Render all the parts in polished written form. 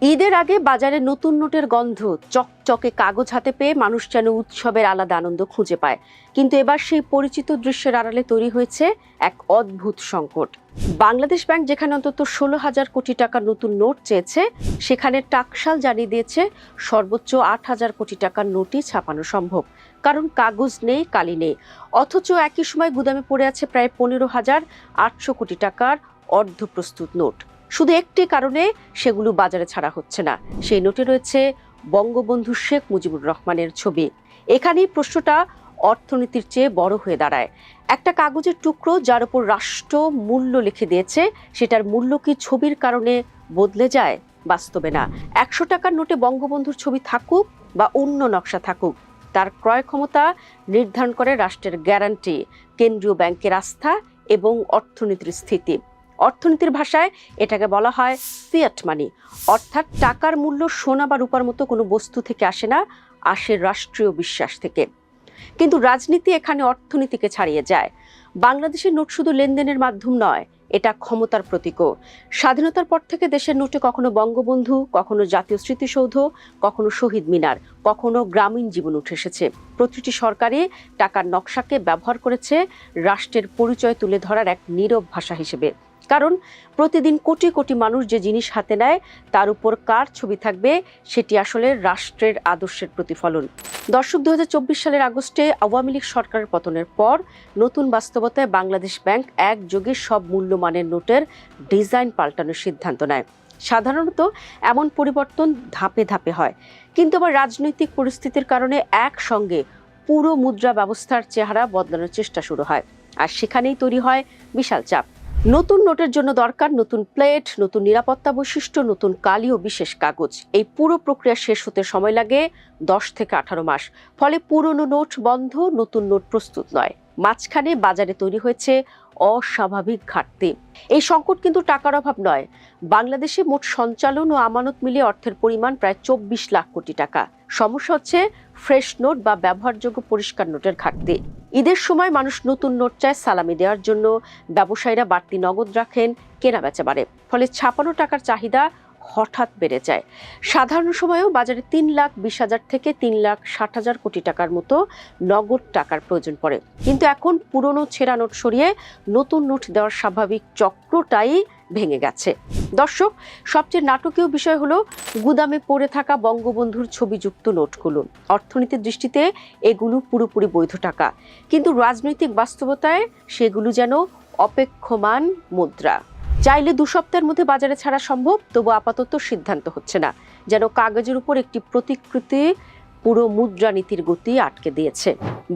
ঈদের আগে বাজারে নতুন নোটের গন্ধ, চকচকে কাগজ হাতে পেয়ে মানুষ যেন উৎসবের আলাদা আনন্দ খুঁজে পায়। কিন্তু এবার সেই পরিচিত দৃশ্যের আড়ালে তৈরি হয়েছে এক অদ্ভুত সংকট। বাংলাদেশ ব্যাংক যেখানে অন্তত 16,000 কোটি টাকার নতুন নোট চেয়েছে, সেখানে টাকশাল জানিয়ে দিয়েছে সর্বোচ্চ 8,000 কোটি টাকার নোটই ছাপানো সম্ভব, কারণ কাগজ নেই, কালি নেই। অথচ একই সময় গুদামে পড়ে আছে প্রায় 15,800 কোটি টাকার অর্ধপ্রস্তুত নোট। শুধু একটি কারণে সেগুলো বাজারে ছাড়া হচ্ছে না। সেই নোটে রয়েছে বঙ্গবন্ধু শেখ মুজিবুর রহমানের ছবি। এখানেই প্রশ্নটা অর্থনীতির চেয়ে বড় হয়ে দাঁড়ায়। একটা কাগজের টুকরো যার উপর রাষ্ট্র মূল্য লিখে দিয়েছে, সেটার মূল্য কি ছবির কারণে বদলে যায়? বাস্তবে না। 100 টাকার নোটে বঙ্গবন্ধুর ছবি থাকুক বা অন্য নকশা থাকুক, তার ক্রয় ক্ষমতা নির্ধারণ করে রাষ্ট্রের গ্যারান্টি, কেন্দ্রীয় ব্যাংকের আস্থা এবং অর্থনীতির স্থিতি। অর্থনীতির ভাষায় এটাকে বলা হয় ফিয়াট মানি, অর্থাৎ টাকার মূল্য সোনা বা রূপার মতো কোনো বস্তু থেকে আসে না, আসে রাষ্ট্রীয় বিশ্বাস থেকে। কিন্তু রাজনীতি এখানে অর্থনীতিকে ছাড়িয়ে যায়। বাংলাদেশের নোট শুধু লেনদেনের মাধ্যম নয়, এটা ক্ষমতার প্রতীকও। স্বাধীনতার পর থেকে দেশের নোটে কখনো বঙ্গবন্ধু, কখনো জাতীয় স্মৃতিসৌধ, কখনো শহীদ মিনার, কখনো গ্রামীণ জীবন উঠে এসেছে। প্রতিটি সরকারই টাকার নকশাকে ব্যবহার করেছে রাষ্ট্রের পরিচয় তুলে ধরার এক নীরব ভাষা হিসেবে। কারণ প্রতিদিন কোটি কোটি মানুষ যে জিনিস হাতে নেয়, তার উপর কার ছবি থাকবে, সেটি আসলে রাষ্ট্রের আদর্শের প্রতিফলন। দর্শক, 2024 সালের আগস্টে আওয়ামী লীগ সরকারের পতনের পর নতুন বাস্তবতায় বাংলাদেশ ব্যাংক একযোগে সব মূল্যমানের নোটের ডিজাইন পাল্টানোর সিদ্ধান্ত নেয়। সাধারণত এমন পরিবর্তন ধাপে ধাপে হয়, কিন্তু আবার রাজনৈতিক পরিস্থিতির কারণে একসঙ্গে পুরো মুদ্রা ব্যবস্থার চেহারা বদলানোর চেষ্টা শুরু হয়। আর সেখানেই তৈরি হয় বিশাল চাপ। নতুন নোটের জন্য দরকার নতুন প্লেট, নতুন নিরাপত্তা বৈশিষ্ট্য, নতুন কালি ও বিশেষ কাগজ। এই পুরো প্রক্রিয়া শেষ হতে সময় লাগে 10 থেকে 18 মাস। ফলে পুরনো নোট বন্ধ, নতুন নোট প্রস্তুত নয়। মাঝখানে বাজারে তৈরি হয়েছে অস্বাভাবিক ঘাটতি। এই সংকট কিন্তু টাকার অভাব নয়। বাংলাদেশে মোট সঞ্চালন ও আমানত মিলিয়ে অর্থের পরিমাণ প্রায় 24 লাখ কোটি টাকা। সমস্যা হচ্ছে ফ্রেশ নোট বা ব্যবহারযোগ্য পরিষ্কার নোটের ঘাটতি। ঈদের সময় মানুষ নতুন নোট চায় সালামি দেওয়ার জন্য, ব্যবসায়ীরা বাড়তি নগদ রাখেন, কেনা বেচা বাড়ে। ফলে ছাপানো টাকার চাহিদা হঠাৎ বেড়ে যায়। সাধারণ সময়েও বাজারে 3,20,000 থেকে 3,60,000 কোটি টাকার মতো নগদ টাকার প্রয়োজন পড়ে। কিন্তু এখন পুরনো ছেঁড়া নোট সরিয়ে নতুন নোট দেওয়ার স্বাভাবিক চক্রটাই ভেঙে গেছে। দর্শক, সবচেয়ে নাটকীয় বিষয় হলো গুদামে পড়ে থাকা বঙ্গবন্ধুর ছবিযুক্ত নোটগুলো। অর্থনীতির দৃষ্টিতে এগুলো পুরোপুরি বৈধ টাকা, কিন্তু রাজনৈতিক বাস্তবতায় সেগুলো যেন অপেক্ষমান মুদ্রা। চাইলে 2 সপ্তাহের মধ্যে বাজারে ছাড়া সম্ভব, তবু আপাতত সিদ্ধান্ত হচ্ছে না। যেন কাগজের উপর একটি প্রতিকৃতি পুরো মুদ্রানীতির গতি আটকে দিয়েছে।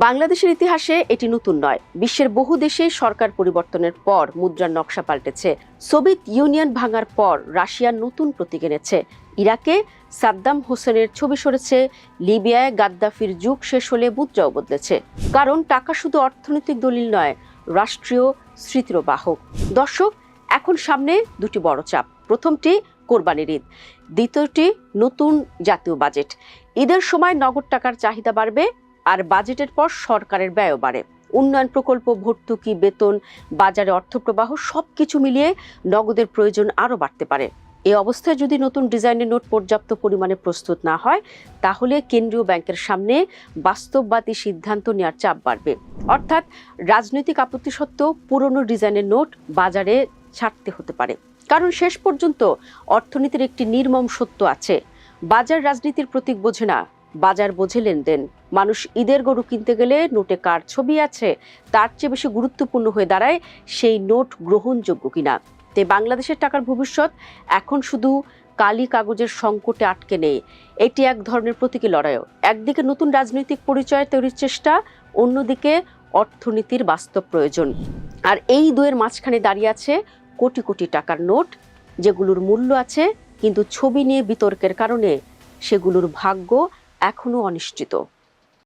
বাংলাদেশের ইতিহাসে এটি নতুন নয়। বিশ্বের বহু দেশে সরকার পরিবর্তনের পর মুদ্রার নকশা পাল্টেছে। সোভিয়েত ইউনিয়ন ভাঙার পর রাশিয়ার নতুন প্রতীক এনেছে। ইরাকে সাদ্দাম হোসেনের ছবি সরেছে, লিবিয়ায় গাদ্দাফির যুগ শেষ হলে মুদ্রাও বদলেছে। কারণ টাকা শুধু অর্থনৈতিক দলিল নয়, রাষ্ট্রীয় স্মৃতির বাহক। দর্শক, এখন সামনে দুটি বড় চাপ। প্রথমটি কোরবানির ঈদ, দ্বিতীয়টি নতুন জাতীয় বাজেট। ঈদের সময় নগদ টাকার চাহিদা বাড়বে, আর বাজেটের পর সরকারের ব্যয়ও বাড়ে। উন্নয়ন প্রকল্প, ভর্তুকি, বেতন, বাজারে অর্থপ্রবাহ সবকিছু মিলিয়ে নগদের প্রয়োজন আরও বাড়তে পারে। এই অবস্থায় যদি নতুন ডিজাইনের নোট পর্যাপ্ত পরিমাণে প্রস্তুত না হয়, তাহলে কেন্দ্রীয় ব্যাংকের সামনে বাস্তববাদী সিদ্ধান্ত নেওয়ার চাপ বাড়বে। অর্থাৎ রাজনৈতিক আপত্তি সত্ত্বেও পুরনো ডিজাইনের নোট বাজারে ছাড়তে হতে পারে। কারণ শেষ পর্যন্ত অর্থনীতির একটি নির্মম সত্য আছে, বাজার রাজনীতির প্রতীক বোঝে না, বাজার বোঝে লেনদেন। মানুষ ঈদের গরু কিনতে গেলে নোটে কার ছবি আছে তার চেয়ে বেশি গুরুত্বপূর্ণ হয়ে দাঁড়ায় সেই নোট গ্রহণযোগ্য কিনা। তাই বাংলাদেশের টাকার ভবিষ্যৎ এখন শুধু কালি কাগজের সংকটে আটকে নেই, এটি এক ধরনের প্রতীকী লড়াইও। একদিকে নতুন রাজনৈতিক পরিচয় তৈরির চেষ্টা, অন্যদিকে অর্থনীতির বাস্তব প্রয়োজন। আর এই দুয়ের মাঝখানে দাঁড়িয়ে আছে কোটি কোটি টাকার নোট, যেগুলোর মূল্য আছে, কিন্তু ছবি নিয়ে বিতর্কের কারণে সেগুলোর ভাগ্য এখনো অনিশ্চিত।